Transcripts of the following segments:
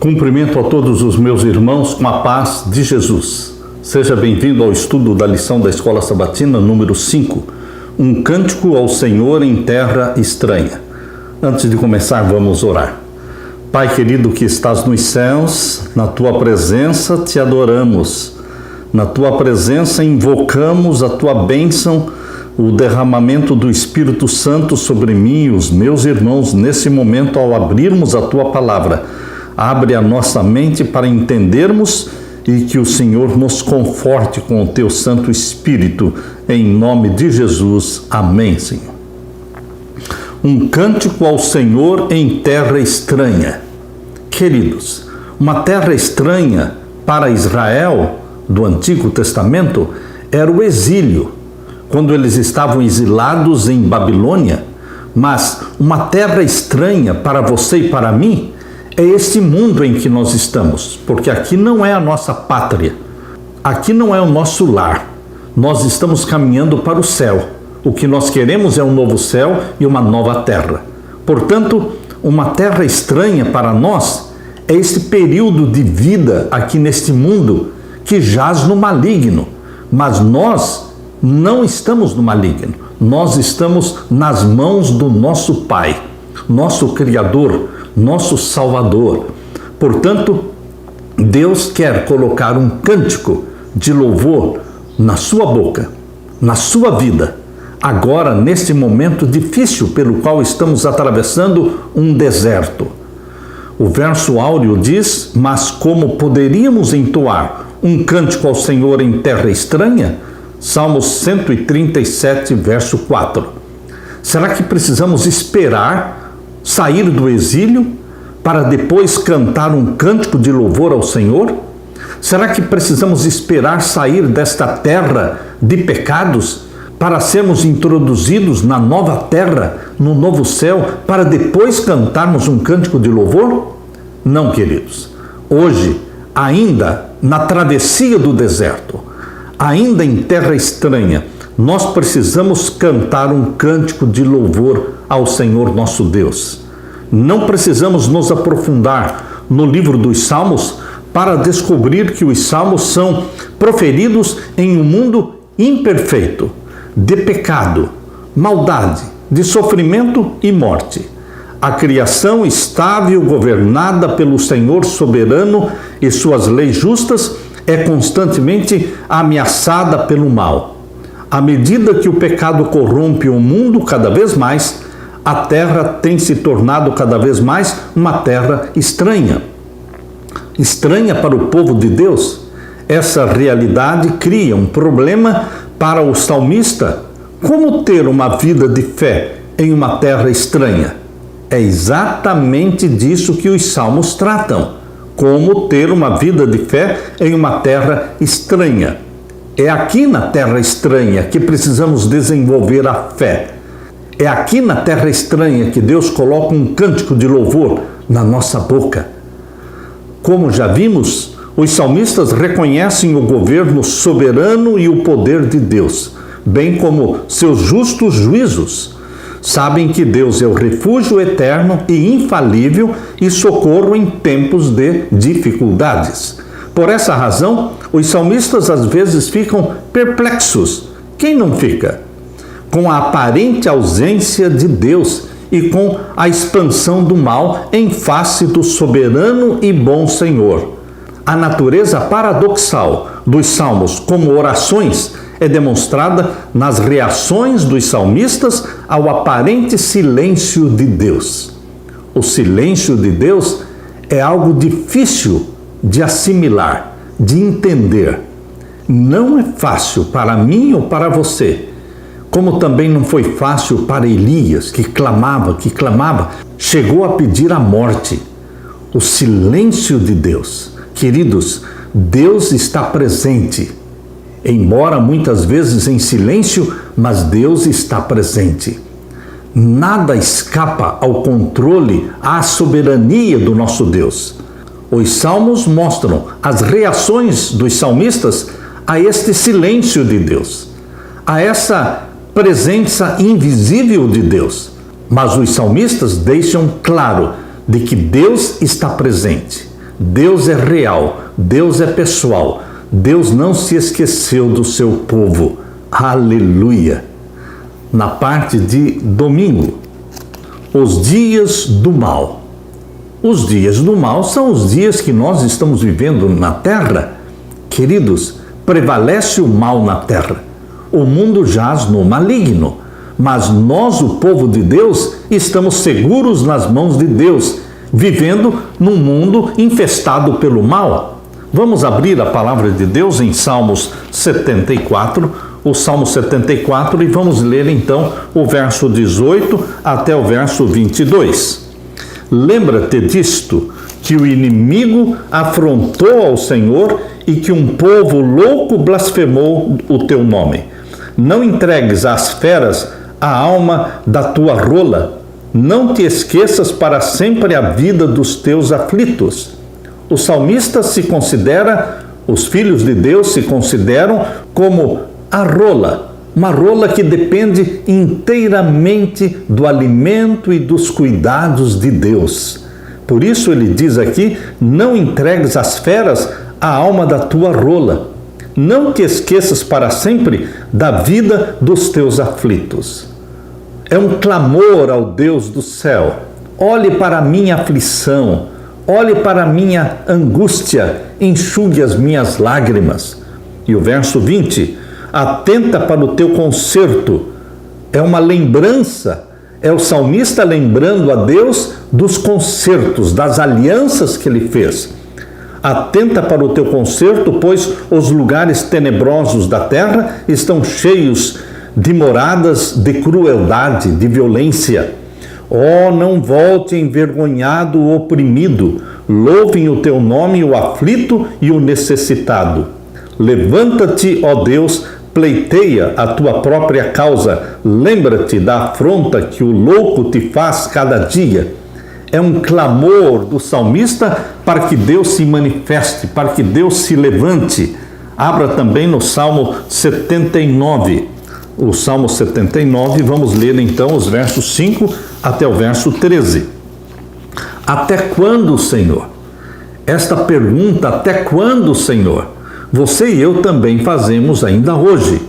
Cumprimento a todos os meus irmãos com a paz de Jesus. Seja bem-vindo ao estudo da lição da Escola Sabatina número 5, um cântico ao Senhor em terra estranha. Antes de começar, vamos orar. Pai querido que estás nos céus, na tua presença te adoramos. Na tua presença invocamos a tua bênção, o derramamento do Espírito Santo sobre mim e os meus irmãos nesse momento ao abrirmos a tua palavra. Abre a nossa mente para entendermos e que o Senhor nos conforte com o teu Santo Espírito, em nome de Jesus. Amém, Senhor. Um cântico ao Senhor em terra estranha. Queridos, uma terra estranha para Israel do Antigo Testamento era o exílio, quando eles estavam exilados em Babilônia. Mas uma terra estranha para você e para mim é este mundo em que nós estamos, porque aqui não é a nossa pátria, aqui não é o nosso lar. Nós estamos caminhando para o céu. O que nós queremos é um novo céu e uma nova terra. Portanto, uma terra estranha para nós é este período de vida aqui neste mundo que jaz no maligno. Mas nós não estamos no maligno. Nós estamos nas mãos do nosso Pai, nosso Criador, nosso Salvador. Portanto, Deus quer colocar um cântico de louvor na sua boca, na sua vida, agora neste momento difícil pelo qual estamos atravessando um deserto. O verso áureo diz: mas como poderíamos entoar um cântico ao Senhor em terra estranha? Salmos 137, verso 4. Será que precisamos esperar sair do exílio para depois cantar um cântico de louvor ao Senhor? Será que precisamos esperar sair desta terra de pecados para sermos introduzidos na nova terra, no novo céu, para depois cantarmos um cântico de louvor? Não, queridos. Hoje, ainda na travessia do deserto, ainda em terra estranha, nós precisamos cantar um cântico de louvor ao Senhor nosso Deus. Não precisamos nos aprofundar no livro dos Salmos para descobrir que os Salmos são proferidos em um mundo imperfeito, de pecado, maldade, de sofrimento e morte. A criação estável, governada pelo Senhor soberano e suas leis justas, é constantemente ameaçada pelo mal. À medida que o pecado corrompe o mundo cada vez mais, a terra tem se tornado cada vez mais uma terra estranha. Estranha para o povo de Deus. Essa realidade cria um problema para o salmista. Como ter uma vida de fé em uma terra estranha? É exatamente disso que os salmos tratam. Como ter uma vida de fé em uma terra estranha. É aqui na terra estranha que precisamos desenvolver a fé. É aqui na terra estranha que Deus coloca um cântico de louvor na nossa boca. Como já vimos, os salmistas reconhecem o governo soberano e o poder de Deus, bem como seus justos juízos. Sabem que Deus é o refúgio eterno e infalível e socorro em tempos de dificuldades. Por essa razão, os salmistas às vezes ficam perplexos. Quem não fica? Com a aparente ausência de Deus e com a expansão do mal em face do soberano e bom Senhor. A natureza paradoxal dos salmos como orações é demonstrada nas reações dos salmistas ao aparente silêncio de Deus. O silêncio de Deus é algo difícil de assimilar, de entender. Não é fácil para mim ou para você, como também não foi fácil para Elias, que clamava, chegou a pedir a morte. O silêncio de Deus. Queridos, Deus está presente. Embora muitas vezes em silêncio, mas Deus está presente. Nada escapa ao controle, à soberania do nosso Deus. Os salmos mostram as reações dos salmistas a este silêncio de Deus, a essa presença invisível de Deus. Mas os salmistas deixam claro de que Deus está presente. Deus é real, Deus é pessoal, Deus não se esqueceu do seu povo. Aleluia! Na parte de domingo, os dias do mal. Os dias do mal são os dias que nós estamos vivendo na terra. Queridos, prevalece o mal na terra. O mundo jaz no maligno, mas nós, o povo de Deus, estamos seguros nas mãos de Deus, vivendo num mundo infestado pelo mal. Vamos abrir a palavra de Deus em Salmos 74, o Salmo 74, e vamos ler então o verso 18 até o verso 22. Lembra-te disto, que o inimigo afrontou ao Senhor e que um povo louco blasfemou o teu nome. Não entregues às feras a alma da tua rola, não te esqueças para sempre a vida dos teus aflitos. O salmista se considera, os filhos de Deus se consideram como a rola, uma rola que depende inteiramente do alimento e dos cuidados de Deus. Por isso ele diz aqui, não entregues às feras a alma da tua rola, não te esqueças para sempre da vida dos teus aflitos. É um clamor ao Deus do céu. Olhe para a minha aflição, olhe para a minha angústia, enxugue as minhas lágrimas. E o verso 20, atenta para o teu conserto. É uma lembrança, é o salmista lembrando a Deus dos consertos, das alianças que ele fez. Atenta para o teu conserto, pois os lugares tenebrosos da terra estão cheios de moradas de crueldade, de violência. Oh, não volte envergonhado o oprimido, louvem o teu nome o aflito e o necessitado. Levanta-te, ó Deus, pleiteia a tua própria causa, lembra-te da afronta que o louco te faz cada dia. É um clamor do salmista para que Deus se manifeste, para que Deus se levante. Abra também no Salmo 79. O Salmo 79, vamos ler então os versos 5 até o verso 13. Até quando, Senhor? Esta pergunta, até quando, Senhor? Você e eu também fazemos ainda hoje.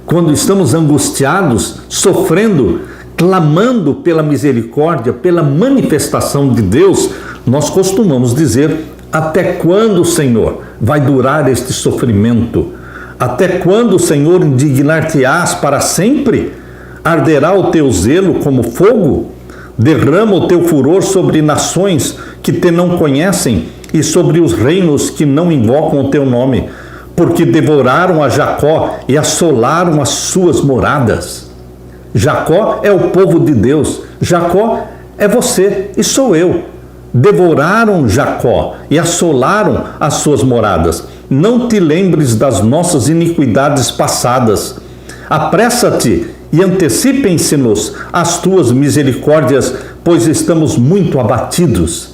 Quando estamos angustiados, sofrendo, clamando pela misericórdia, pela manifestação de Deus, nós costumamos dizer, até quando, Senhor, vai durar este sofrimento? Até quando, Senhor, indignar-te-ás para sempre? Arderá o teu zelo como fogo? Derrama o teu furor sobre nações que te não conhecem e sobre os reinos que não invocam o teu nome, porque devoraram a Jacó e assolaram as suas moradas. Jacó é o povo de Deus, Jacó é você e sou eu. Devoraram Jacó e assolaram as suas moradas. Não te lembres das nossas iniquidades passadas. Apressa-te e antecipem-se-nos as tuas misericórdias, pois estamos muito abatidos.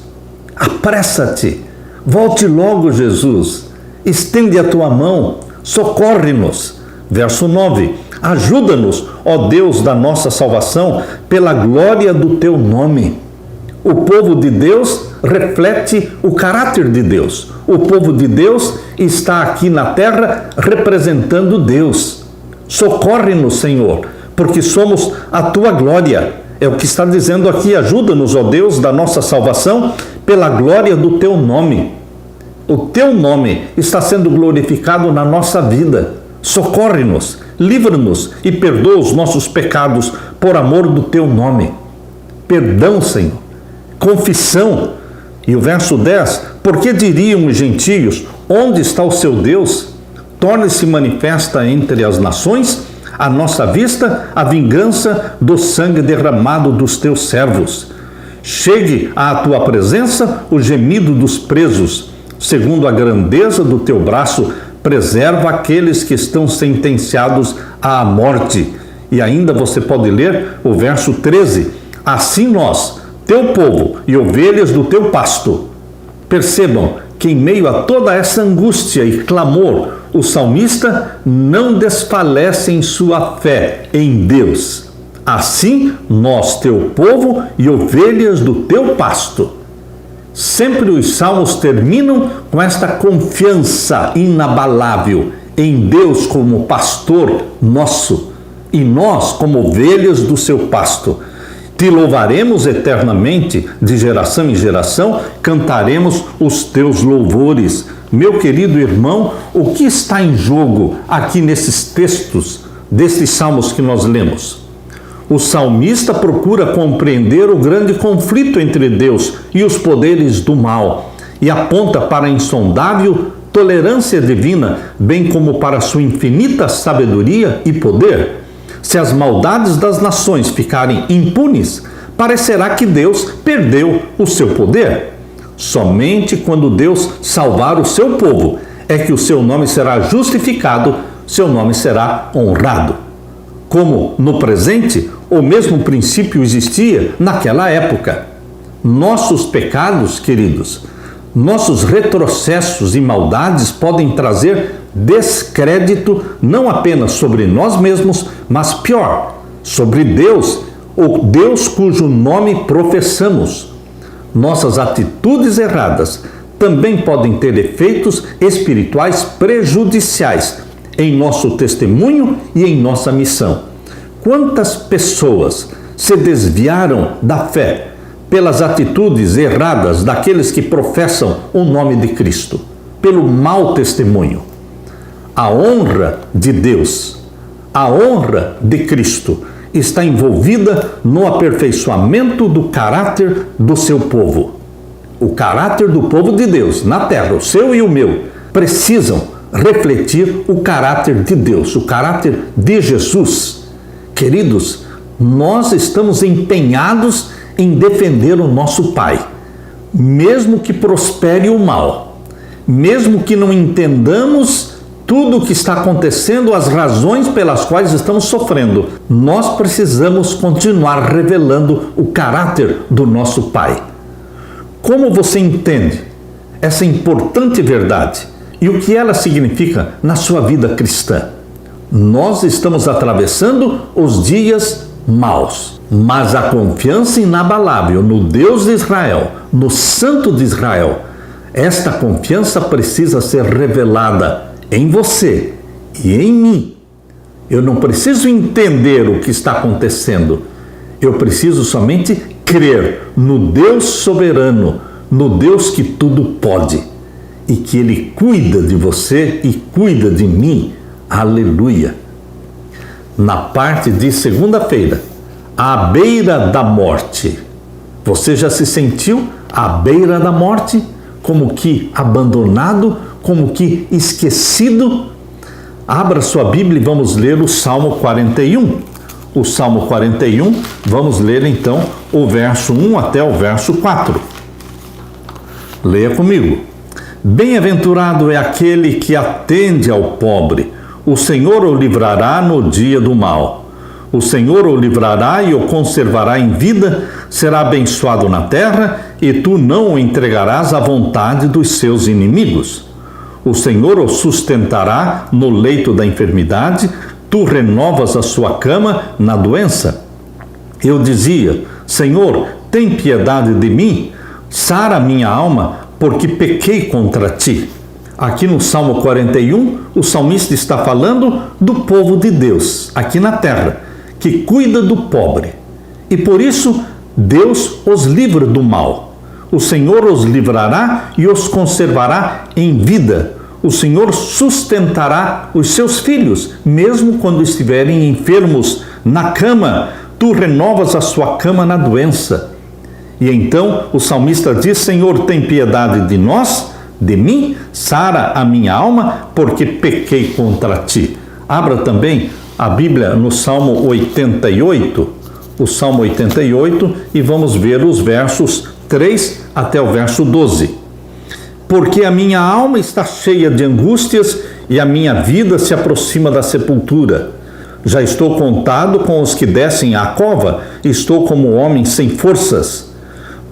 Apressa-te, volte logo, Jesus, estende a tua mão, socorre-nos. Verso 9, ajuda-nos, ó Deus da nossa salvação, pela glória do teu nome. O povo de Deus reflete o caráter de Deus. O povo de Deus está aqui na terra representando Deus. Socorre-nos, Senhor, porque somos a tua glória. É o que está dizendo aqui, ajuda-nos, ó Deus da nossa salvação, pela glória do teu nome. O teu nome está sendo glorificado na nossa vida. Socorre-nos, livra-nos e perdoa os nossos pecados por amor do teu nome. Perdão, Senhor. Confissão. E o verso 10, porque diriam os gentios, onde está o seu Deus? Torne-se manifesta entre as nações, à nossa vista, a vingança do sangue derramado dos teus servos. Chegue à tua presença o gemido dos presos, segundo a grandeza do teu braço, preserva aqueles que estão sentenciados à morte. E ainda você pode ler o verso 13, assim nós, teu povo e ovelhas do teu pasto. Percebam que em meio a toda essa angústia e clamor, o salmista não desfalece em sua fé em Deus. Assim, nós, teu povo e ovelhas do teu pasto. Sempre os salmos terminam com esta confiança inabalável em Deus como pastor nosso e nós como ovelhas do seu pasto. Te louvaremos eternamente, de geração em geração, cantaremos os teus louvores. Meu querido irmão, o que está em jogo aqui nesses textos, desses salmos que nós lemos? O salmista procura compreender o grande conflito entre Deus e os poderes do mal e aponta para a insondável tolerância divina, bem como para a sua infinita sabedoria e poder. Se as maldades das nações ficarem impunes, parecerá que Deus perdeu o seu poder. Somente quando Deus salvar o seu povo é que o seu nome será justificado, seu nome será honrado. Como no presente, o mesmo princípio existia naquela época. Nossos pecados, queridos, nossos retrocessos e maldades podem trazer descrédito não apenas sobre nós mesmos, mas pior, sobre Deus, o Deus cujo nome professamos. Nossas atitudes erradas também podem ter efeitos espirituais prejudiciais em nosso testemunho e em nossa missão. Quantas pessoas se desviaram da fé pelas atitudes erradas daqueles que professam o nome de Cristo, pelo mau testemunho? A honra de Deus, a honra de Cristo está envolvida no aperfeiçoamento do caráter do seu povo. O caráter do povo de Deus na terra, o seu e o meu, precisam refletir o caráter de Deus, o caráter de Jesus. Queridos, nós estamos empenhados em defender o nosso Pai, mesmo que prospere o mal, mesmo que não entendamos tudo o que está acontecendo, as razões pelas quais estamos sofrendo, nós precisamos continuar revelando o caráter do nosso Pai. Como você entende essa importante verdade e o que ela significa na sua vida cristã? Nós estamos atravessando os dias maus, mas a confiança inabalável no Deus de Israel, no Santo de Israel, esta confiança precisa ser revelada em você e em mim. Eu não preciso entender o que está acontecendo. Eu preciso somente crer no Deus soberano, no Deus que tudo pode e que Ele cuida de você e cuida de mim. Aleluia! Na parte de segunda-feira, à beira da morte. Você já se sentiu à beira da morte? Como que abandonado? Como que esquecido? Abra sua Bíblia e vamos ler o Salmo 41. O Salmo 41, vamos ler então o verso 1 até o verso 4. Leia comigo. Bem-aventurado é aquele que atende ao pobre. O Senhor o livrará no dia do mal. O Senhor o livrará e o conservará em vida, será abençoado na terra, e tu não o entregarás à vontade dos seus inimigos. O Senhor o sustentará no leito da enfermidade, tu renovas a sua cama na doença. Eu dizia, Senhor, tem piedade de mim, sara minha alma, porque pequei contra ti. Aqui no Salmo 41, o salmista está falando do povo de Deus, aqui na terra, que cuida do pobre. E por isso, Deus os livra do mal. O Senhor os livrará e os conservará em vida. O Senhor sustentará os seus filhos, mesmo quando estiverem enfermos na cama. Tu renovas a sua cama na doença. E então o salmista diz, Senhor, tem piedade de nós, de mim, sara a minha alma, porque pequei contra ti. Abra também a Bíblia no Salmo 88, o Salmo 88, e vamos ver os versos 3 até o verso 12. Porque a minha alma está cheia de angústias e a minha vida se aproxima da sepultura. Já estou contado com os que descem à cova, estou como homem sem forças,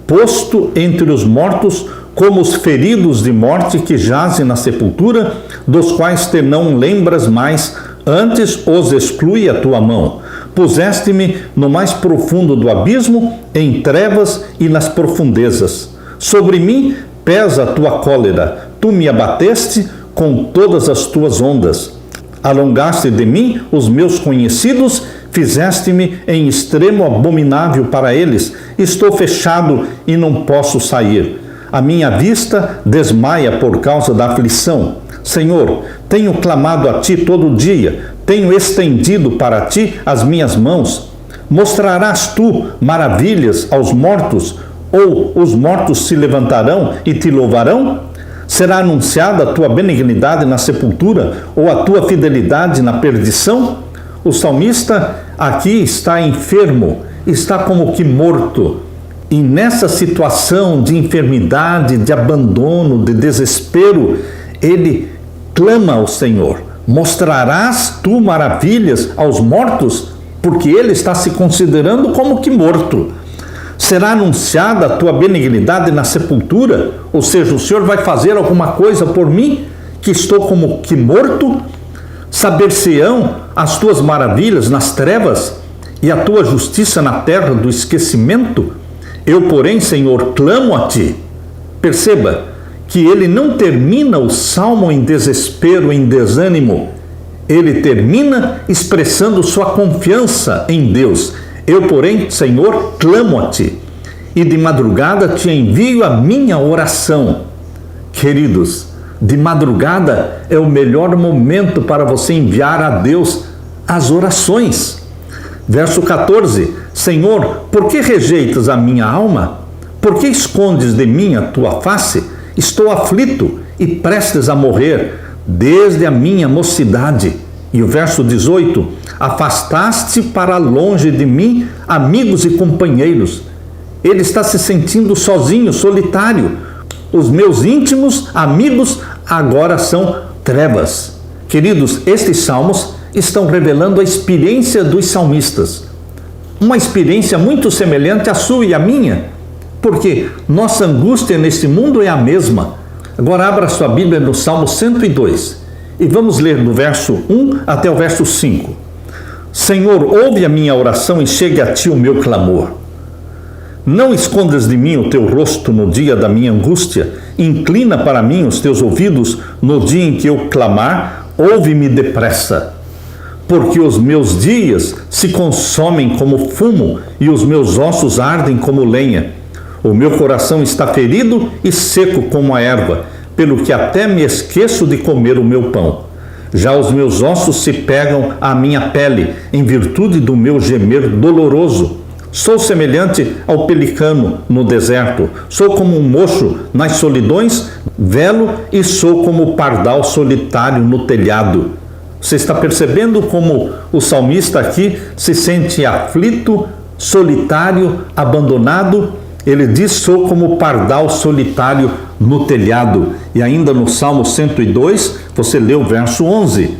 posto entre os mortos, como os feridos de morte que jazem na sepultura, dos quais te não lembras mais, antes os exclui a tua mão. Puseste-me no mais profundo do abismo, em trevas e nas profundezas. Sobre mim pesa a tua cólera, tu me abateste com todas as tuas ondas. Alongaste de mim os meus conhecidos, fizeste-me em extremo abominável para eles. Estou fechado e não posso sair. A minha vista desmaia por causa da aflição. Senhor, tenho clamado a ti todo dia, tenho estendido para ti as minhas mãos. Mostrarás tu maravilhas aos mortos, ou os mortos se levantarão e te louvarão? Será anunciada a tua benignidade na sepultura, ou a tua fidelidade na perdição? O salmista aqui está enfermo, está como que morto. E nessa situação de enfermidade, de abandono, de desespero, ele clama ao Senhor. Mostrarás tu maravilhas aos mortos? Porque ele está se considerando como que morto. Será anunciada a tua benignidade na sepultura? Ou seja, o Senhor vai fazer alguma coisa por mim, que estou como que morto? Saber-se-ão as tuas maravilhas nas trevas e a tua justiça na terra do esquecimento? Eu, porém, Senhor, clamo a ti. Perceba que ele não termina o salmo em desespero, em desânimo. Ele termina expressando sua confiança em Deus. Eu, porém, Senhor, clamo a ti. E de madrugada te envio a minha oração. Queridos, de madrugada é o melhor momento para você enviar a Deus as orações. Verso 14: Senhor, por que rejeitas a minha alma? Por que escondes de mim a tua face? Estou aflito e prestes a morrer desde a minha mocidade. E o verso 18: afastaste para longe de mim amigos e companheiros. Ele está se sentindo sozinho, solitário. Os meus íntimos amigos agora são trevas. Queridos, estes salmos estão revelando a experiência dos salmistas. Uma experiência muito semelhante à sua e à minha, porque nossa angústia neste mundo é a mesma. Agora abra sua Bíblia no Salmo 102 e vamos ler do verso 1 até o verso 5. Senhor, ouve a minha oração e chegue a ti o meu clamor. Não escondas de mim o teu rosto no dia da minha angústia. Inclina para mim os teus ouvidos no dia em que eu clamar. Ouve-me depressa. Porque os meus dias se consomem como fumo e os meus ossos ardem como lenha. O meu coração está ferido e seco como a erva, pelo que até me esqueço de comer o meu pão. Já os meus ossos se pegam à minha pele, em virtude do meu gemer doloroso. Sou semelhante ao pelicano no deserto, sou como um mocho nas solidões, velo e sou como o pardal solitário no telhado. Você está percebendo como o salmista aqui se sente aflito, solitário, abandonado? Ele diz, sou como o pardal solitário no telhado. E ainda no Salmo 102, você lê o verso 11.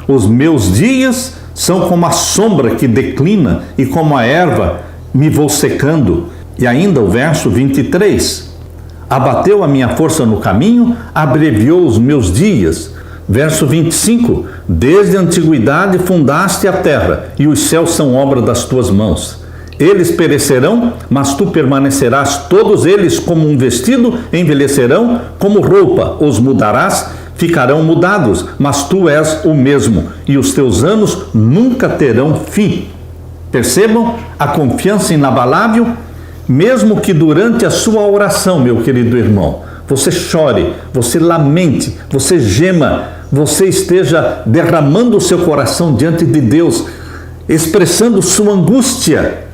Os meus dias são como a sombra que declina e como a erva me vou secando. E ainda o verso 23. Abateu a minha força no caminho, abreviou os meus dias. Verso 25. Desde a antiguidade fundaste a terra, e os céus são obra das tuas mãos. Eles perecerão, mas tu permanecerás, todos eles como um vestido envelhecerão, como roupa os mudarás, ficarão mudados, mas tu és o mesmo, e os teus anos nunca terão fim. Percebam a confiança inabalável, mesmo que durante a sua oração, meu querido irmão, você chore, você lamente, você gema, você esteja derramando o seu coração diante de Deus, expressando sua angústia.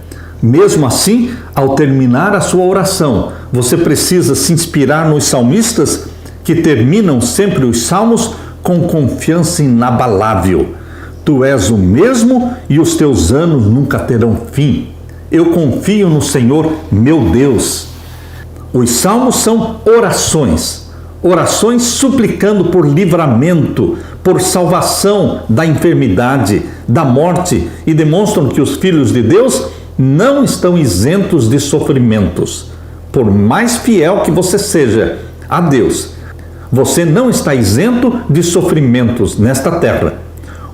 Mesmo assim, ao terminar a sua oração, você precisa se inspirar nos salmistas que terminam sempre os salmos com confiança inabalável. Tu és o mesmo e os teus anos nunca terão fim. Eu confio no Senhor, meu Deus. Os salmos são orações suplicando por livramento, por salvação da enfermidade, da morte, e demonstram que os filhos de Deus não estão isentos de sofrimentos. Por mais fiel que você seja a Deus, você não está isento de sofrimentos nesta terra.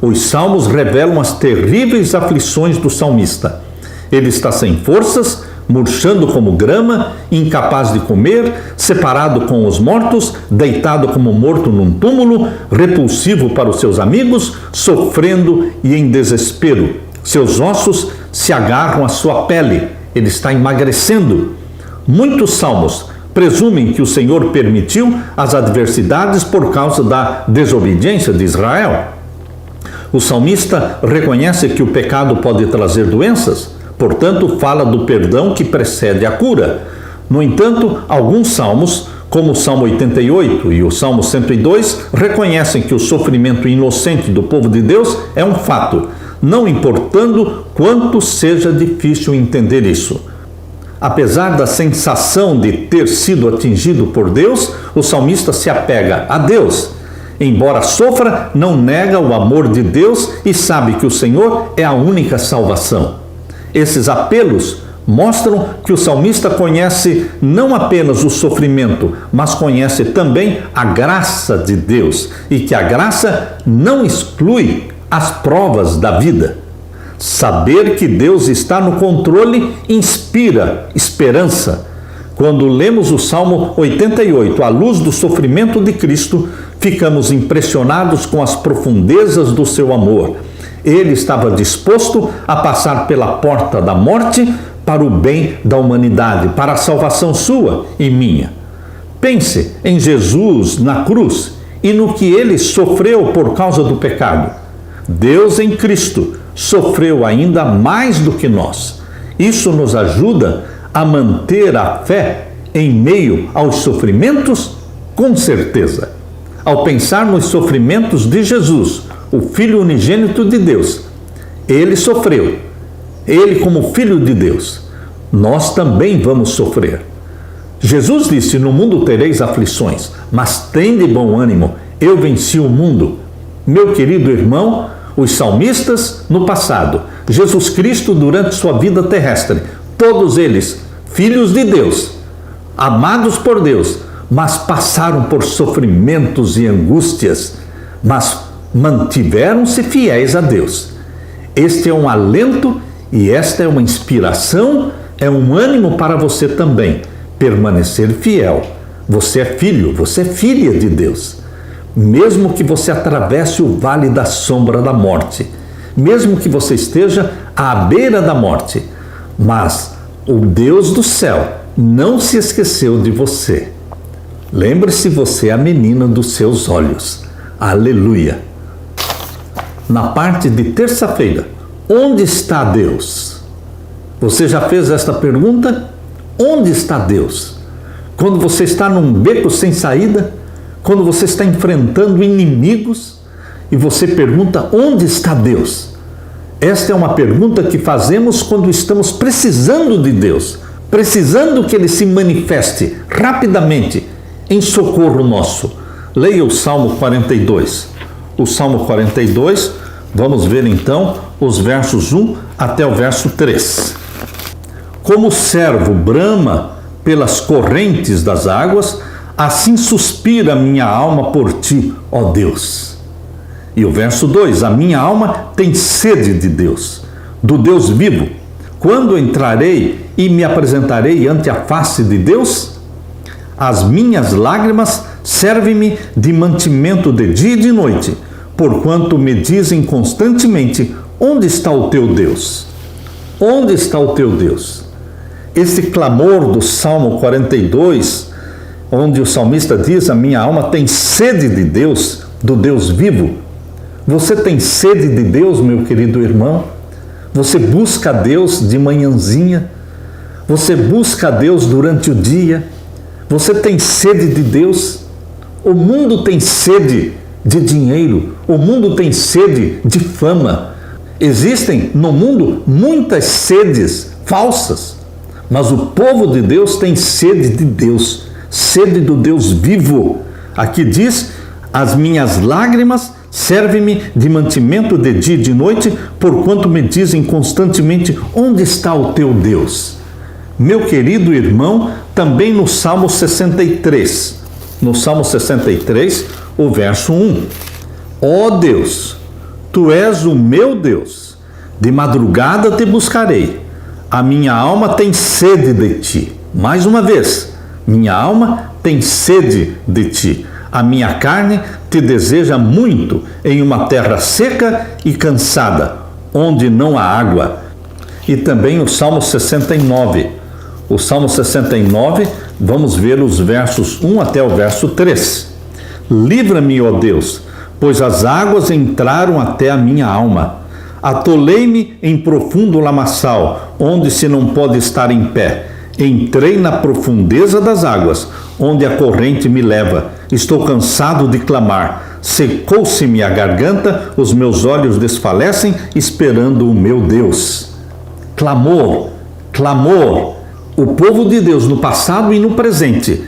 Os salmos revelam as terríveis aflições do salmista. Ele está sem forças, murchando como grama, incapaz de comer, separado com os mortos, deitado como morto num túmulo, repulsivo para os seus amigos, sofrendo e em desespero. Seus ossos se agarram à sua pele, ele está emagrecendo. Muitos salmos presumem que o Senhor permitiu as adversidades por causa da desobediência de Israel. O salmista reconhece que o pecado pode trazer doenças, portanto, fala do perdão que precede a cura. No entanto, alguns salmos, como o Salmo 88 e o Salmo 102, reconhecem que o sofrimento inocente do povo de Deus é um fato, não importando quanto seja difícil entender isso. Apesar da sensação de ter sido atingido por Deus, o salmista se apega a Deus. Embora sofra, não nega o amor de Deus e sabe que o Senhor é a única salvação. Esses apelos mostram que o salmista conhece não apenas o sofrimento, mas conhece também a graça de Deus e que a graça não exclui as provas da vida. Saber que Deus está no controle inspira esperança. Quando lemos o Salmo 88 à luz do sofrimento de Cristo, ficamos impressionados com as profundezas do seu amor. Ele estava disposto a passar pela porta da morte para o bem da humanidade, para a salvação sua e minha. Pense em Jesus na cruz e no que ele sofreu por causa do pecado. Deus em Cristo sofreu ainda mais do que nós. Isso nos ajuda a manter a fé em meio aos sofrimentos? Com certeza. Ao pensar nos sofrimentos de Jesus, o Filho unigênito de Deus, ele sofreu. Ele, como Filho de Deus, nós também vamos sofrer. Jesus disse: no mundo tereis aflições, mas tende bom ânimo, eu venci o mundo. Meu querido irmão, os salmistas no passado, Jesus Cristo durante sua vida terrestre, todos eles, filhos de Deus, amados por Deus, mas passaram por sofrimentos e angústias, mas mantiveram-se fiéis a Deus. Este é um alento e esta é uma inspiração, é um ânimo para você também, permanecer fiel. Você é filho, você é filha de Deus. Mesmo que você atravesse o vale da sombra da morte, mesmo que você esteja à beira da morte, mas o Deus do céu não se esqueceu de você. Lembre-se, você é a menina dos seus olhos. Aleluia! Na parte de terça-feira, onde está Deus? Você já fez esta pergunta? Onde está Deus? Quando você está num beco sem saída, quando você está enfrentando inimigos e você pergunta: onde está Deus? Esta é uma pergunta que fazemos quando estamos precisando de Deus, precisando que Ele se manifeste rapidamente em socorro nosso. Leia o Salmo 42. O Salmo 42, vamos ver então os versos 1 até o verso 3. Como o servo brama pelas correntes das águas, assim suspira minha alma por ti, ó Deus. E o verso 2, a minha alma tem sede de Deus, do Deus vivo. Quando entrarei e me apresentarei ante a face de Deus? As minhas lágrimas servem-me de mantimento de dia e de noite, porquanto me dizem constantemente: onde está o teu Deus? Onde está o teu Deus? Esse clamor do Salmo 42, onde o salmista diz: a minha alma tem sede de Deus, do Deus vivo. Você tem sede de Deus, meu querido irmão? Você busca a Deus de manhãzinha? Você busca a Deus durante o dia? Você tem sede de Deus? O mundo tem sede de dinheiro, o mundo tem sede de fama. Existem no mundo muitas sedes falsas, mas o povo de Deus tem sede de Deus, sede do Deus vivo. Aqui diz: as minhas lágrimas servem-me de mantimento de dia e de noite, porquanto me dizem constantemente: onde está o teu Deus? Meu querido irmão, também no Salmo 63, o verso 1. Ó Deus, tu és o meu Deus, de madrugada te buscarei, A minha alma tem sede de ti. Mais uma vez, minha alma tem sede de ti. A minha carne te deseja muito em uma terra seca e cansada, onde não há água. E também o Salmo 69. O Salmo 69, vamos ver os versos 1 até o verso 3. Livra-me, ó Deus, pois as águas entraram até a minha alma. Atolei-me em profundo lamaçal, onde se não pode estar em pé. Entrei na profundeza das águas, onde a corrente me leva. Estou cansado de clamar. Secou-se-me a garganta, os meus olhos desfalecem, esperando o meu Deus. Clamor, clamor. O povo de Deus no passado e no presente,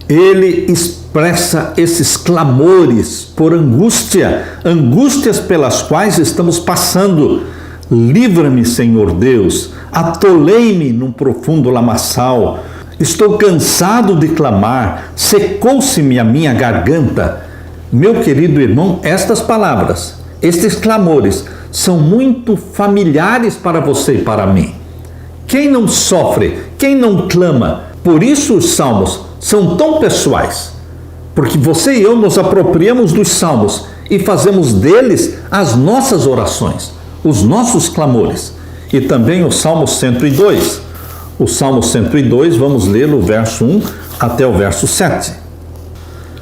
ele expressa esses clamores por angústias pelas quais estamos passando. Livra-me, Senhor Deus, atolei-me num profundo lamaçal, estou cansado de clamar, secou-se-me a minha garganta. Meu querido irmão, estas palavras, estes clamores, são muito familiares para você e para mim. Quem não sofre, quem não clama? Por isso os salmos são tão pessoais, porque você e eu nos apropriamos dos salmos e fazemos deles as nossas orações, os nossos clamores. E também o Salmo 102. O Salmo 102, vamos ler o verso 1 até o verso 7.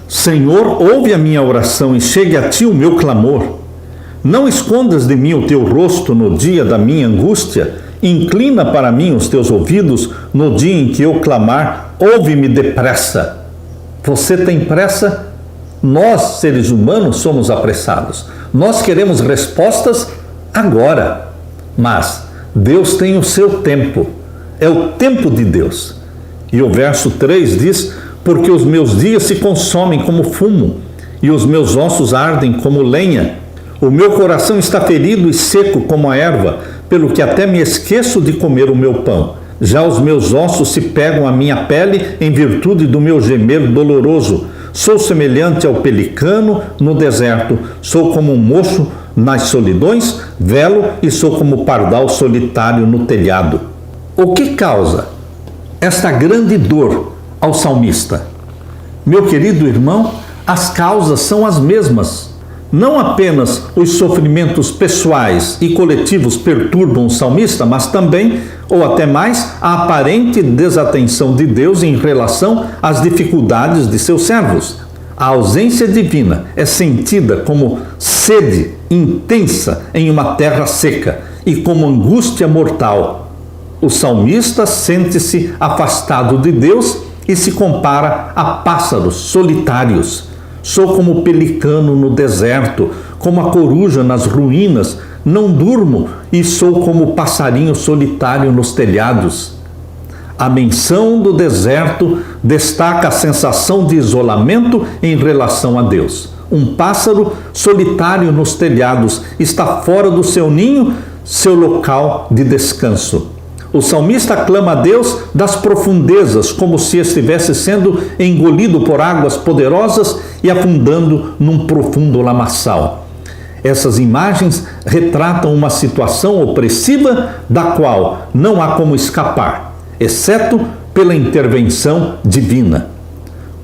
Senhor, ouve a minha oração e chegue a ti o meu clamor. Não escondas de mim o teu rosto no dia da minha angústia. Inclina para mim os teus ouvidos no dia em que eu clamar. Ouve-me depressa. Você tem pressa? Nós, seres humanos, somos apressados. Nós queremos respostas agora. Mas Deus tem o seu tempo. É o tempo de Deus. E o verso 3 diz: porque os meus dias se consomem como fumo, e os meus ossos ardem como lenha. O meu coração está ferido e seco como a erva, pelo que até me esqueço de comer o meu pão. Já os meus ossos se pegam à minha pele em virtude do meu gemer doloroso. Sou semelhante ao pelicano no deserto, sou como um mocho nas solidões, velo e sou como pardal solitário no telhado. O que causa esta grande dor ao salmista? Meu querido irmão, as causas são as mesmas. Não apenas os sofrimentos pessoais e coletivos perturbam o salmista, mas também, ou até mais, a aparente desatenção de Deus em relação às dificuldades de seus servos. A ausência divina é sentida como sede intensa em uma terra seca e como angústia mortal. O salmista sente-se afastado de Deus e se compara a pássaros solitários. Sou como pelicano no deserto, como a coruja nas ruínas, não durmo e sou como passarinho solitário nos telhados. A menção do deserto destaca a sensação de isolamento em relação a Deus. Um pássaro solitário nos telhados está fora do seu ninho, seu local de descanso. O salmista clama a Deus das profundezas, como se estivesse sendo engolido por águas poderosas e afundando num profundo lamaçal. Essas imagens retratam uma situação opressiva da qual não há como escapar, exceto pela intervenção divina.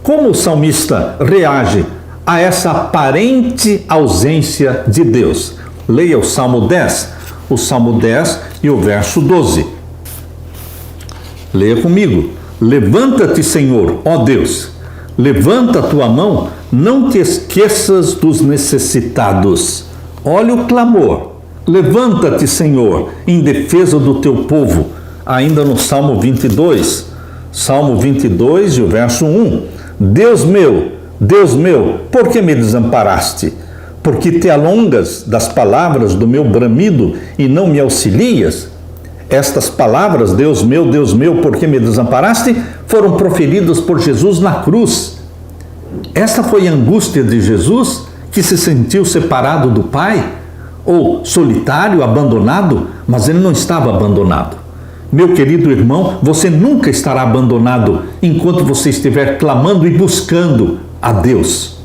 Como o salmista reage a essa aparente ausência de Deus? Leia o Salmo 10 e o verso 12. Leia comigo. Levanta-te, Senhor, ó Deus, levanta a tua mão, não te esqueças dos necessitados. Olha o clamor. Levanta-te, Senhor, em defesa do teu povo. Ainda no Salmo 22 e o verso 1. Deus meu, por que me desamparaste? Porque te alongas das palavras do meu bramido e não me auxilias? Estas palavras, Deus meu, por que me desamparaste, foram proferidas por Jesus na cruz. Esta foi a angústia de Jesus, que se sentiu separado do Pai, ou solitário, abandonado, mas ele não estava abandonado. Meu querido irmão, você nunca estará abandonado enquanto você estiver clamando e buscando a Deus.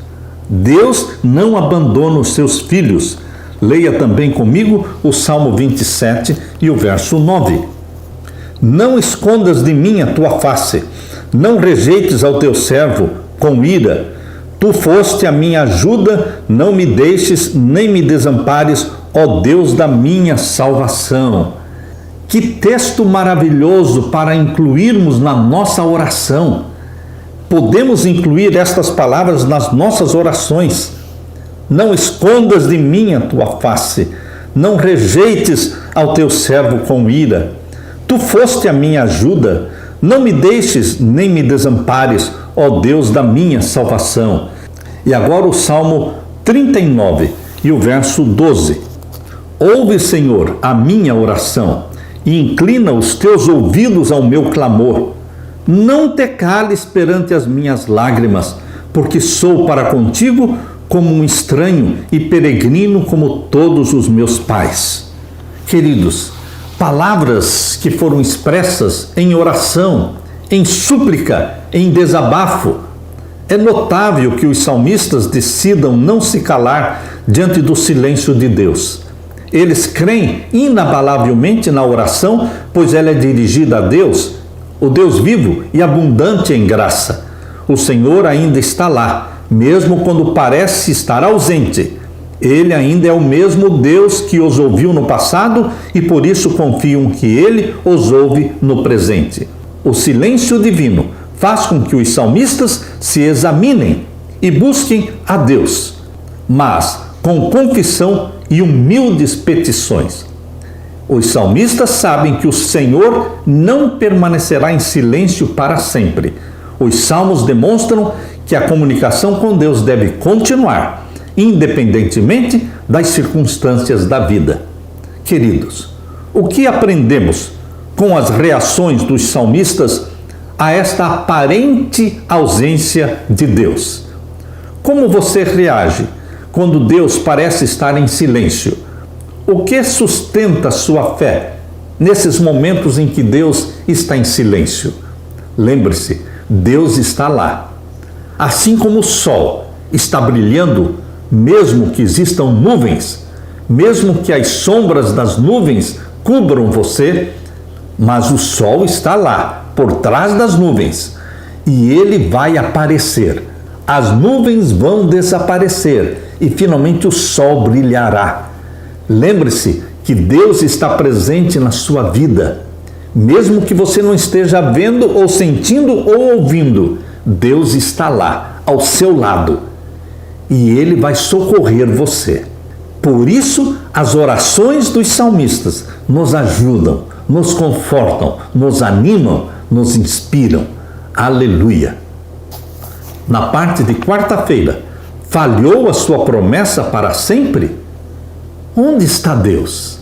Deus não abandona os seus filhos. Leia também comigo o Salmo 27 e o verso 9. Não escondas de mim a tua face, não rejeites ao teu servo com ira. Tu foste a minha ajuda, não me deixes nem me desampares, ó Deus da minha salvação. Que texto maravilhoso para incluirmos na nossa oração. Podemos incluir estas palavras nas nossas orações. Não escondas de mim a tua face, não rejeites ao teu servo com ira. Tu foste a minha ajuda, não me deixes nem me desampares, ó Deus da minha salvação. E agora o Salmo 39 e o verso 12. Ouve, Senhor, a minha oração e inclina os teus ouvidos ao meu clamor. Não te cales perante as minhas lágrimas, porque sou para contigo como um estranho e peregrino como todos os meus pais. Queridos, palavras que foram expressas em oração, em súplica, em desabafo. É notável que os salmistas decidam não se calar diante do silêncio de Deus. Eles creem inabalavelmente na oração, pois ela é dirigida a Deus, o Deus vivo e abundante em graça. O Senhor ainda está lá, mesmo quando parece estar ausente. Ele ainda é o mesmo Deus que os ouviu no passado e por isso confiam que Ele os ouve no presente. O silêncio divino faz com que os salmistas se examinem e busquem a Deus, mas com confissão e humildes petições. Os salmistas sabem que o Senhor não permanecerá em silêncio para sempre. Os salmos demonstram que a comunicação com Deus deve continuar, independentemente das circunstâncias da vida. Queridos, o que aprendemos com as reações dos salmistas a esta aparente ausência de Deus? Como você reage quando Deus parece estar em silêncio? O que sustenta sua fé nesses momentos em que Deus está em silêncio? Lembre-se, Deus está lá. Assim como o sol está brilhando, mesmo que existam nuvens, mesmo que as sombras das nuvens cubram você, mas o sol está lá, por trás das nuvens, e ele vai aparecer. As nuvens vão desaparecer e finalmente o sol brilhará. Lembre-se que Deus está presente na sua vida. Mesmo que você não esteja vendo ou sentindo ou ouvindo, Deus está lá, ao seu lado, e Ele vai socorrer você. Por isso, as orações dos salmistas nos ajudam, nos confortam, nos animam, nos inspiram. Aleluia! Na parte de quarta-feira, falhou a sua promessa para sempre? Onde está Deus?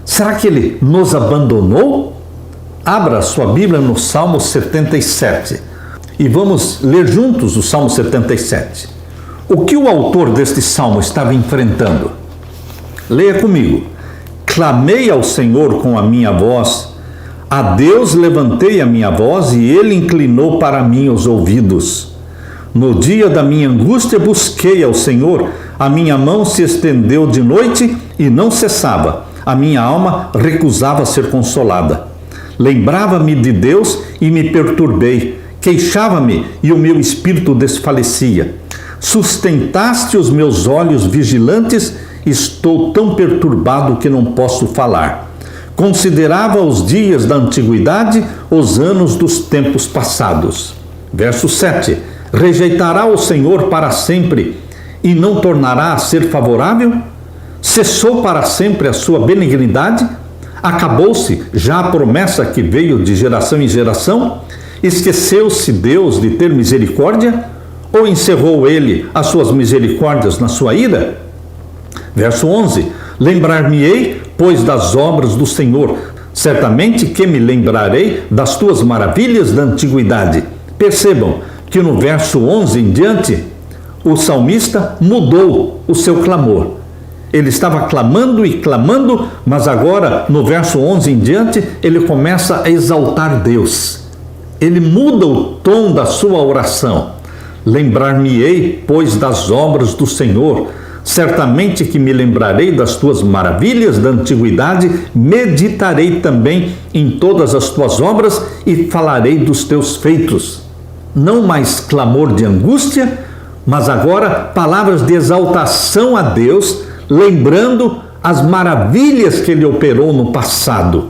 Será que Ele nos abandonou? Abra a sua Bíblia no Salmo 77 e vamos ler juntos o Salmo 77. O que o autor deste salmo estava enfrentando? Leia comigo. Clamei ao Senhor com a minha voz, a Deus levantei a minha voz e Ele inclinou para mim os ouvidos. No dia da minha angústia busquei ao Senhor, a minha mão se estendeu de noite e não cessava, a minha alma recusava ser consolada. Lembrava-me de Deus e me perturbei, queixava-me e o meu espírito desfalecia. Sustentaste os meus olhos vigilantes, estou tão perturbado que não posso falar. Considerava os dias da antiguidade, os anos dos tempos passados. Verso 7. Rejeitará o Senhor para sempre e não tornará a ser favorável? Cessou para sempre a sua benignidade? Acabou-se já a promessa que veio de geração em geração? Esqueceu-se Deus de ter misericórdia? Ou encerrou Ele as suas misericórdias na sua ira? Verso 11. Lembrar-me-ei, pois, das obras do Senhor. Certamente que me lembrarei das tuas maravilhas da antiguidade. Percebam que no verso 11 em diante, o salmista mudou o seu clamor. Ele estava clamando e clamando, mas agora, no verso 11 em diante, ele começa a exaltar Deus. Ele muda o tom da sua oração. Lembrar-me-ei, pois, das obras do Senhor. Certamente que me lembrarei das tuas maravilhas da antiguidade, meditarei também em todas as tuas obras e falarei dos teus feitos. Não mais clamor de angústia, mas agora palavras de exaltação a Deus, lembrando as maravilhas que ele operou no passado.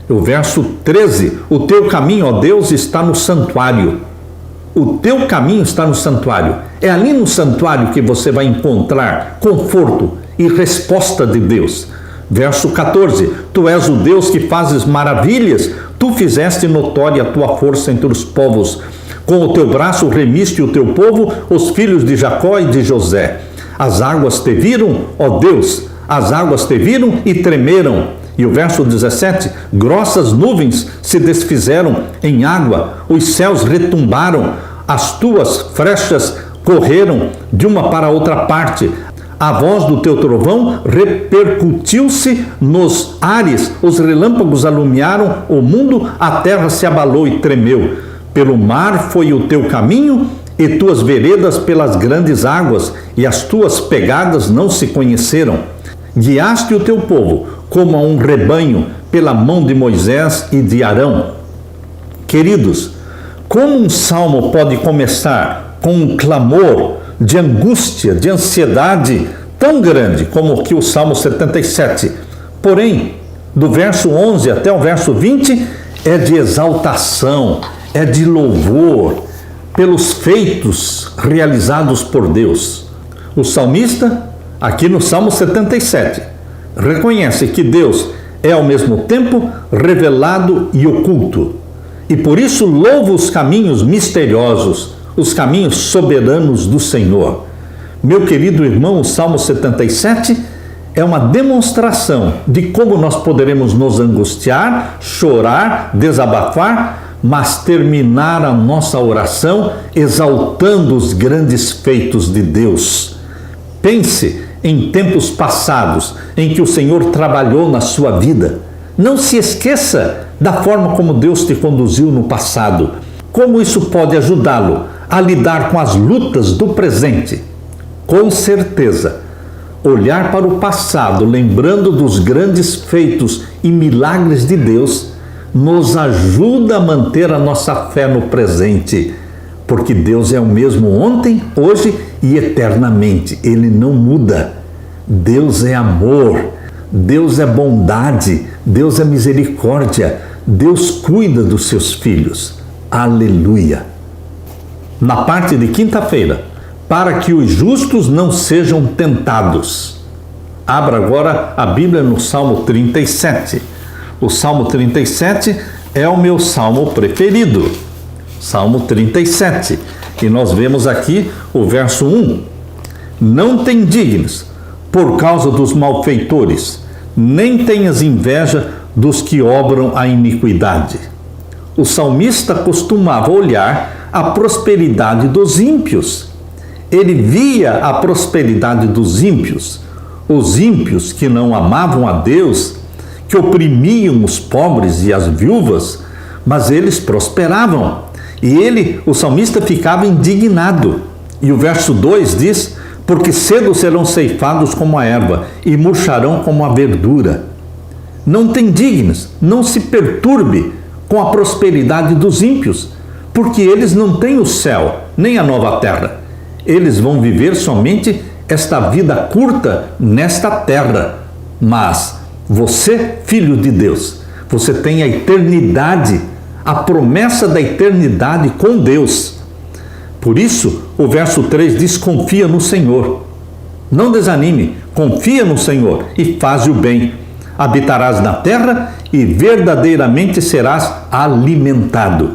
O verso 13, o teu caminho, ó Deus, está no santuário. O teu caminho está no santuário. É ali no santuário que você vai encontrar conforto e resposta de Deus. Verso 14, tu és o Deus que fazes maravilhas, tu fizeste notória a tua força entre os povos. Com o teu braço remiste o teu povo, os filhos de Jacó e de José. As águas te viram, ó Deus, as águas te viram e tremeram. E o verso 17, grossas nuvens se desfizeram em água, os céus retumbaram, as tuas frechas correram de uma para outra parte. A voz do teu trovão repercutiu-se nos ares, os relâmpagos alumiaram o mundo, a terra se abalou e tremeu. Pelo mar foi o teu caminho, e tuas veredas pelas grandes águas, e as tuas pegadas não se conheceram. Guiaste o teu povo como a um rebanho pela mão de Moisés e de Arão. Queridos, como um salmo pode começar com um clamor de angústia, de ansiedade tão grande como o que o Salmo 77? Porém, do verso 11 até o verso 20 é de exaltação, é de louvor pelos feitos realizados por Deus. O salmista, aqui no Salmo 77, reconhece que Deus é ao mesmo tempo revelado e oculto. E por isso louva os caminhos misteriosos, os caminhos soberanos do Senhor. Meu querido irmão, o Salmo 77 é uma demonstração de como nós poderemos nos angustiar, chorar, desabafar, mas terminar a nossa oração exaltando os grandes feitos de Deus. Pense em tempos passados em que o Senhor trabalhou na sua vida. Não se esqueça da forma como Deus te conduziu no passado. Como isso pode ajudá-lo a lidar com as lutas do presente? Com certeza, olhar para o passado, lembrando dos grandes feitos e milagres de Deus, nos ajuda a manter a nossa fé no presente, porque Deus é o mesmo ontem, hoje e eternamente. Ele não muda. Deus é amor, Deus é bondade, Deus é misericórdia, Deus cuida dos seus filhos. Aleluia! Na parte de quinta-feira, para que os justos não sejam tentados. Abra agora a Bíblia no Salmo 37. O Salmo 37 é o meu salmo preferido. Salmo 37. E nós vemos aqui o verso 1. Não te indignes por causa dos malfeitores, nem tenhas inveja dos que obram a iniquidade. O salmista costumava olhar a prosperidade dos ímpios. Ele via a prosperidade dos ímpios, os ímpios que não amavam a Deus, que oprimiam os pobres e as viúvas, mas eles prosperavam. E ele, o salmista, ficava indignado. E o verso 2 diz: porque cedo serão ceifados como a erva e murcharão como a verdura. Não te indignes, não se perturbe com a prosperidade dos ímpios, porque eles não têm o céu, nem a nova terra. Eles vão viver somente esta vida curta nesta terra. Mas você, filho de Deus, você tem a eternidade, a promessa da eternidade com Deus. Por isso, o verso 3 diz: confia no Senhor. Não desanime, confia no Senhor e faze o bem. Habitarás na terra e verdadeiramente serás alimentado.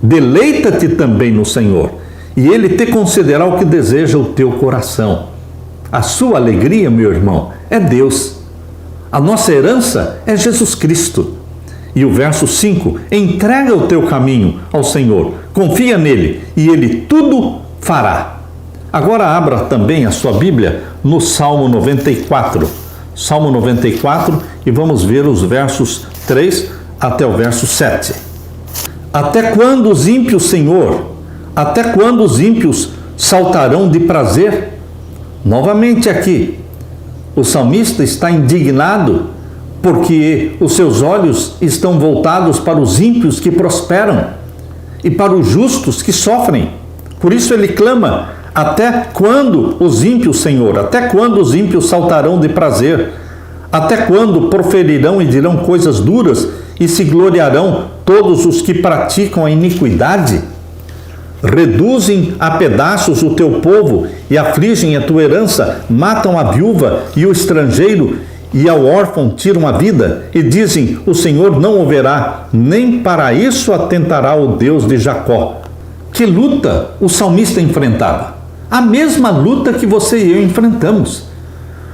Deleita-te também no Senhor, e Ele te concederá o que deseja o teu coração. A sua alegria, meu irmão, é Deus. A nossa herança é Jesus Cristo. E o verso 5, entrega o teu caminho ao Senhor, confia nele e Ele tudo fará. Agora abra também a sua Bíblia no Salmo 94. Salmo 94 e vamos ver os versos 3 até o verso 7. Até quando os ímpios, Senhor? Até quando os ímpios saltarão de prazer? Novamente aqui, o salmista está indignado porque os seus olhos estão voltados para os ímpios que prosperam e para os justos que sofrem. Por isso ele clama: até quando os ímpios, Senhor? Até quando os ímpios saltarão de prazer? Até quando proferirão e dirão coisas duras e se gloriarão todos os que praticam a iniquidade? Reduzem a pedaços o teu povo e afligem a tua herança, matam a viúva e o estrangeiro, e ao órfão tiram a vida, e dizem: o Senhor não o verá, nem para isso atentará o Deus de Jacó. Que luta o salmista enfrentava? A mesma luta que você e eu enfrentamos.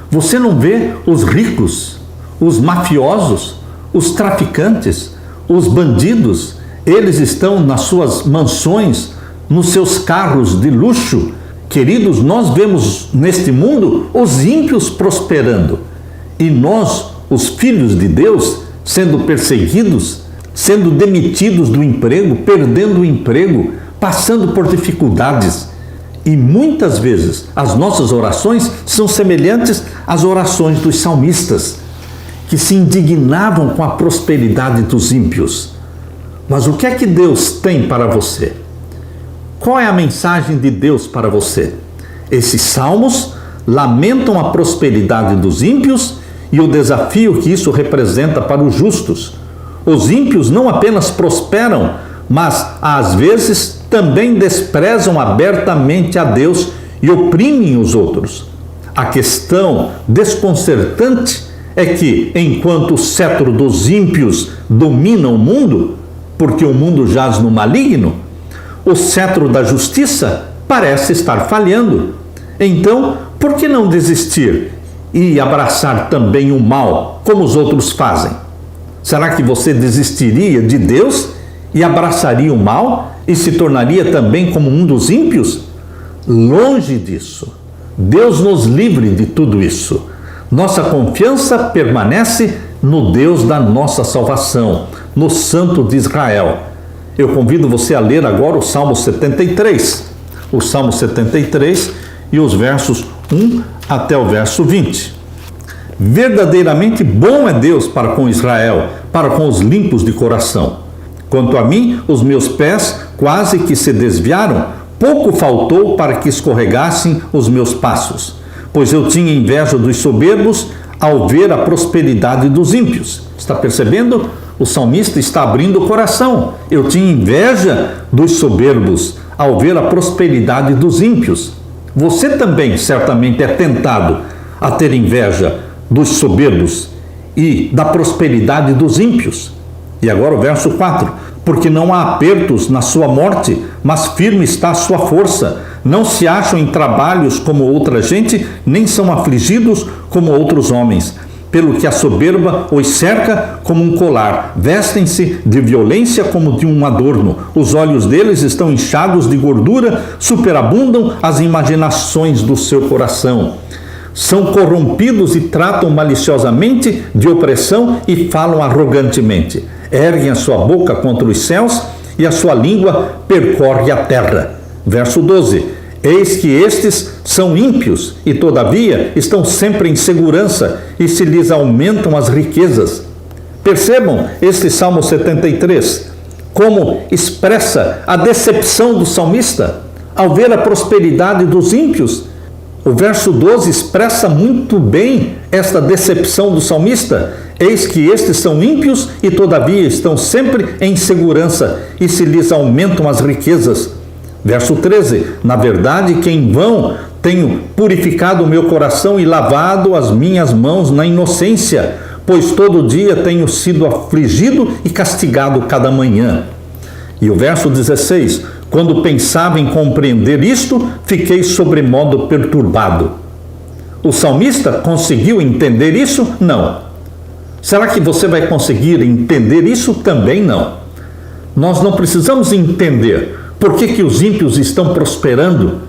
Você não vê os ricos, os mafiosos, os traficantes, os bandidos? Eles estão nas suas mansões, nos seus carros de luxo. Queridos, nós vemos neste mundo os ímpios prosperando. E nós, os filhos de Deus, sendo perseguidos, sendo demitidos do emprego, perdendo o emprego, passando por dificuldades. E muitas vezes as nossas orações são semelhantes às orações dos salmistas, que se indignavam com a prosperidade dos ímpios. Mas o que é que Deus tem para você? Qual é a mensagem de Deus para você? Esses salmos lamentam a prosperidade dos ímpios e o desafio que isso representa para os justos. Os ímpios não apenas prosperam, mas às vezes também desprezam abertamente a Deus e oprimem os outros. A questão desconcertante é que, enquanto o cetro dos ímpios domina o mundo, porque o mundo jaz no maligno, o cetro da justiça parece estar falhando. Então, por que não desistir e abraçar também o mal, como os outros fazem? Será que você desistiria de Deus e abraçaria o mal e se tornaria também como um dos ímpios? Longe disso. Deus nos livre de tudo isso. Nossa confiança permanece no Deus da nossa salvação, no Santo de Israel. Eu convido você a ler agora o Salmo 73. O Salmo 73 e os versos 1 até o verso 20. Verdadeiramente bom é Deus para com Israel, para com os limpos de coração. Quanto a mim, os meus pés quase que se desviaram, pouco faltou para que escorregassem os meus passos, pois eu tinha inveja dos soberbos ao ver a prosperidade dos ímpios. Está percebendo? O salmista está abrindo o coração. Eu tinha inveja dos soberbos ao ver a prosperidade dos ímpios. Você também certamente é tentado a ter inveja dos soberbos e da prosperidade dos ímpios. E agora o verso 4. Porque não há apertos na sua morte, mas firme está a sua força. Não se acham em trabalhos como outra gente, nem são afligidos como outros homens. Pelo que a soberba os cerca como um colar, vestem-se de violência como de um adorno. Os olhos deles estão inchados de gordura, superabundam as imaginações do seu coração. São corrompidos e tratam maliciosamente de opressão e falam arrogantemente. Erguem a sua boca contra os céus e a sua língua percorre a terra. Verso 12. Eis que estes são ímpios e, todavia, estão sempre em segurança e se lhes aumentam as riquezas. Percebam este Salmo 73, como expressa a decepção do salmista ao ver a prosperidade dos ímpios. O verso 12 expressa muito bem esta decepção do salmista. Eis que estes são ímpios e, todavia, estão sempre em segurança e se lhes aumentam as riquezas. Verso 13, na verdade que em vão tenho purificado o meu coração e lavado as minhas mãos na inocência, pois todo dia tenho sido afligido e castigado cada manhã. E o verso 16, quando pensava em compreender isto, fiquei sobremodo perturbado. O salmista conseguiu entender isso? Não. Será que você vai conseguir entender isso? Também não. Nós não precisamos entender por que os ímpios estão prosperando.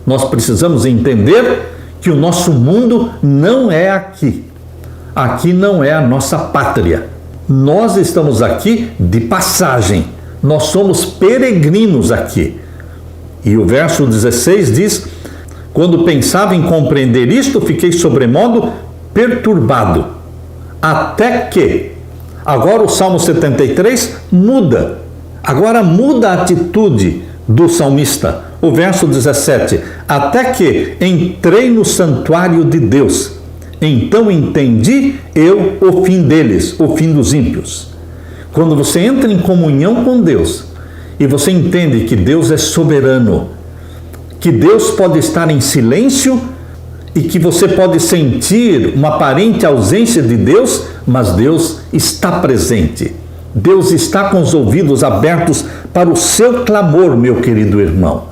Nós precisamos entender que o nosso mundo não é aqui. Aqui não é a nossa pátria. Nós estamos aqui de passagem. Nós somos peregrinos aqui. E o verso 16 diz: Quando pensava em compreender isto, fiquei sobremodo perturbado. Até que, agora o Salmo 73 muda. Agora muda a atitude do salmista. O verso 17. Até que entrei no santuário de Deus. Então entendi eu o fim deles, o fim dos ímpios. Quando você entra em comunhão com Deus e você entende que Deus é soberano, que Deus pode estar em silêncio e que você pode sentir uma aparente ausência de Deus, mas Deus está presente. Deus está com os ouvidos abertos para o seu clamor, meu querido irmão.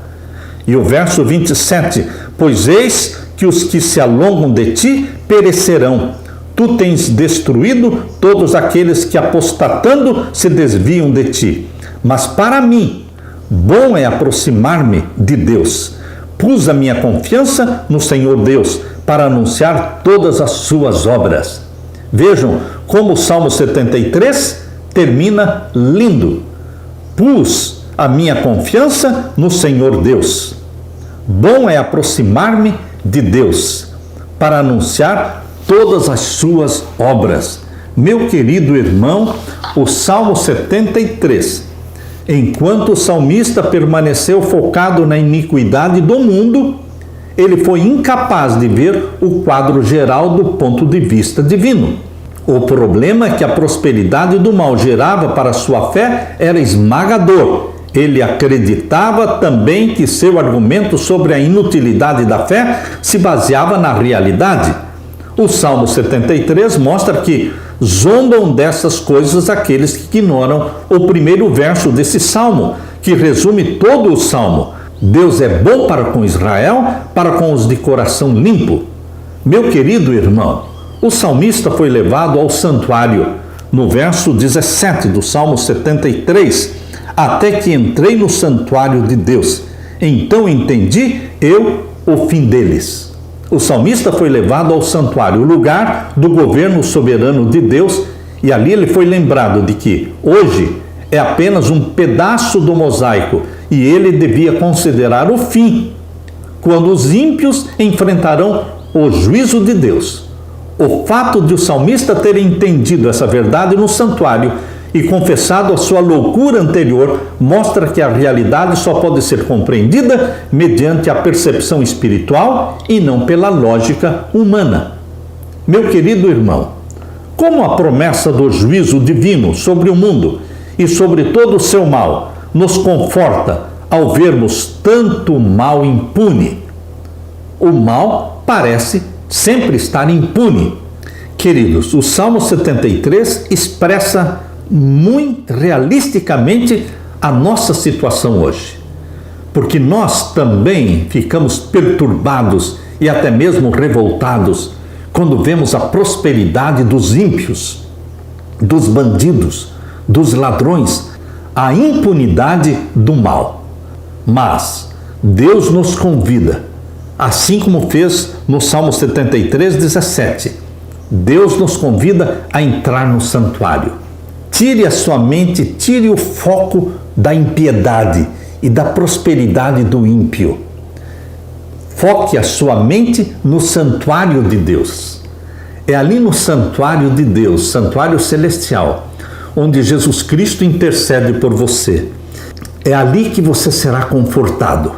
E o verso 27, pois eis que os que se alongam de ti perecerão. Tu tens destruído todos aqueles que apostatando se desviam de ti. Mas para mim, bom é aproximar-me de Deus. Pus a minha confiança no Senhor Deus para anunciar todas as suas obras. Vejam como o Salmo 73 termina lindo. Pus a minha confiança no Senhor Deus. Bom é aproximar-me de Deus para anunciar todas as suas obras. Meu querido irmão, o Salmo 73, enquanto o salmista permaneceu focado na iniquidade do mundo, ele foi incapaz de ver o quadro geral do ponto de vista divino. O problema que a prosperidade do mal gerava para sua fé era esmagador. Ele acreditava também que seu argumento sobre a inutilidade da fé se baseava na realidade. O Salmo 73 mostra que zombam dessas coisas aqueles que ignoram o primeiro verso desse salmo, que resume todo o salmo. Deus é bom para com Israel, para com os de coração limpo. Meu querido irmão, o salmista foi levado ao santuário, no verso 17 do Salmo 73, até que entrei no santuário de Deus. Então entendi eu o fim deles. O salmista foi levado ao santuário, o lugar do governo soberano de Deus, e ali ele foi lembrado de que hoje é apenas um pedaço do mosaico e ele devia considerar o fim, quando os ímpios enfrentarão o juízo de Deus. O fato de o salmista ter entendido essa verdade no santuário e confessado a sua loucura anterior mostra que a realidade só pode ser compreendida mediante a percepção espiritual e não pela lógica humana. Meu querido irmão, como a promessa do juízo divino sobre o mundo e sobre todo o seu mal nos conforta ao vermos tanto mal impune? O mal parece sempre estar impune. Queridos, o Salmo 73 expressa muito realisticamente a nossa situação hoje, porque nós também ficamos perturbados e até mesmo revoltados quando vemos a prosperidade dos ímpios, dos bandidos, dos ladrões, a impunidade do mal. Mas Deus nos convida, assim como fez no Salmo 73, 17. Deus nos convida a entrar no santuário. Tire a sua mente, tire o foco da impiedade e da prosperidade do ímpio. Foque a sua mente no santuário de Deus. É ali no santuário de Deus, santuário celestial, onde Jesus Cristo intercede por você. É ali que você será confortado.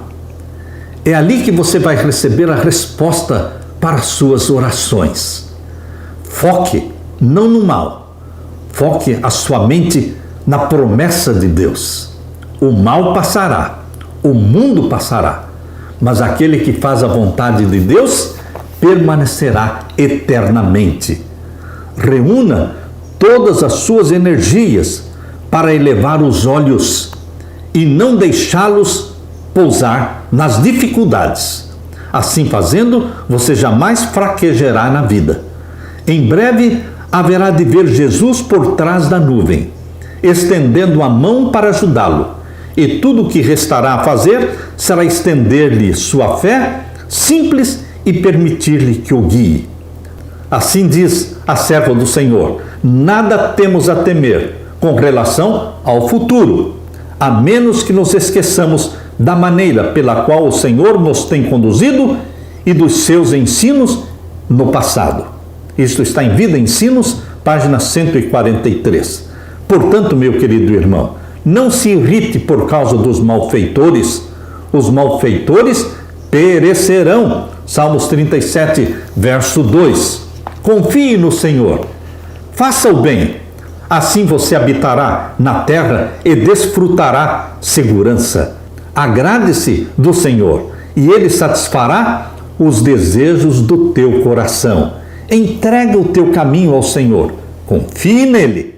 É ali que você vai receber a resposta para as suas orações. Foque não no mal. Foque a sua mente na promessa de Deus. O mal passará, o mundo passará, mas aquele que faz a vontade de Deus permanecerá eternamente. Reúna todas as suas energias para elevar os olhos e não deixá-los pousar nas dificuldades. Assim fazendo, você jamais fraquejará na vida. Em breve, haverá de ver Jesus por trás da nuvem, estendendo a mão para ajudá-lo, e tudo o que restará a fazer será estender-lhe sua fé simples e permitir-lhe que o guie. Assim diz a serva do Senhor: nada temos a temer com relação ao futuro, a menos que nos esqueçamos da maneira pela qual o Senhor nos tem conduzido e dos seus ensinos no passado. Isto está em Vida e Ensinos, página 143. Portanto, meu querido irmão, não se irrite por causa dos malfeitores. Os malfeitores perecerão. Salmos 37, verso 2. Confie no Senhor. Faça o bem. Assim você habitará na terra e desfrutará segurança. Agrade-se do Senhor e Ele satisfará os desejos do teu coração. Entrega o teu caminho ao Senhor. Confie nele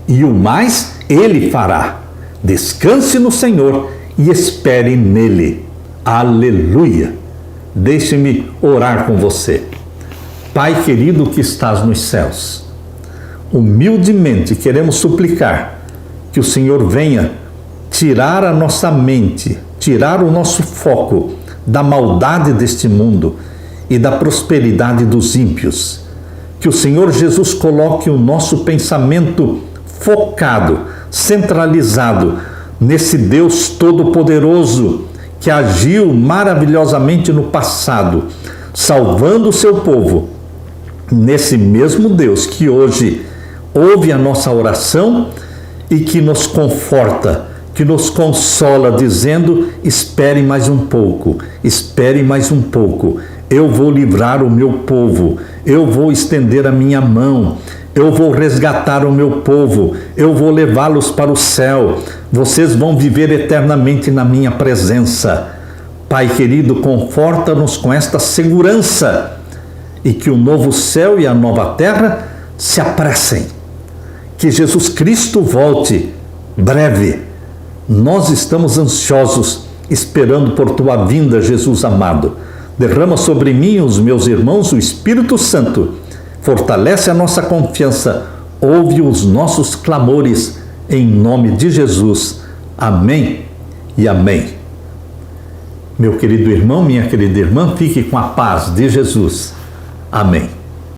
e o mais Ele fará. Descanse no Senhor e espere nele. Aleluia! Deixe-me orar com você. Pai querido que estás nos céus, humildemente queremos suplicar que o Senhor venha tirar a nossa mente, tirar o nosso foco da maldade deste mundo e da prosperidade dos ímpios. Que o Senhor Jesus coloque o nosso pensamento focado, centralizado nesse Deus Todo-Poderoso que agiu maravilhosamente no passado, salvando o seu povo. Nesse mesmo Deus que hoje ouve a nossa oração e que nos conforta, que nos consola, dizendo: espere mais um pouco, espere mais um pouco. Eu vou livrar o meu povo, eu vou estender a minha mão, eu vou resgatar o meu povo, eu vou levá-los para o céu, vocês vão viver eternamente na minha presença. Pai querido, conforta-nos com esta segurança e que o novo céu e a nova terra se apressem. Que Jesus Cristo volte breve. Nós estamos ansiosos, esperando por tua vinda, Jesus amado. Derrama sobre mim e os meus irmãos o Espírito Santo. Fortalece a nossa confiança. Ouve os nossos clamores. Em nome de Jesus. Amém e amém. Meu querido irmão, minha querida irmã, fique com a paz de Jesus. Amém.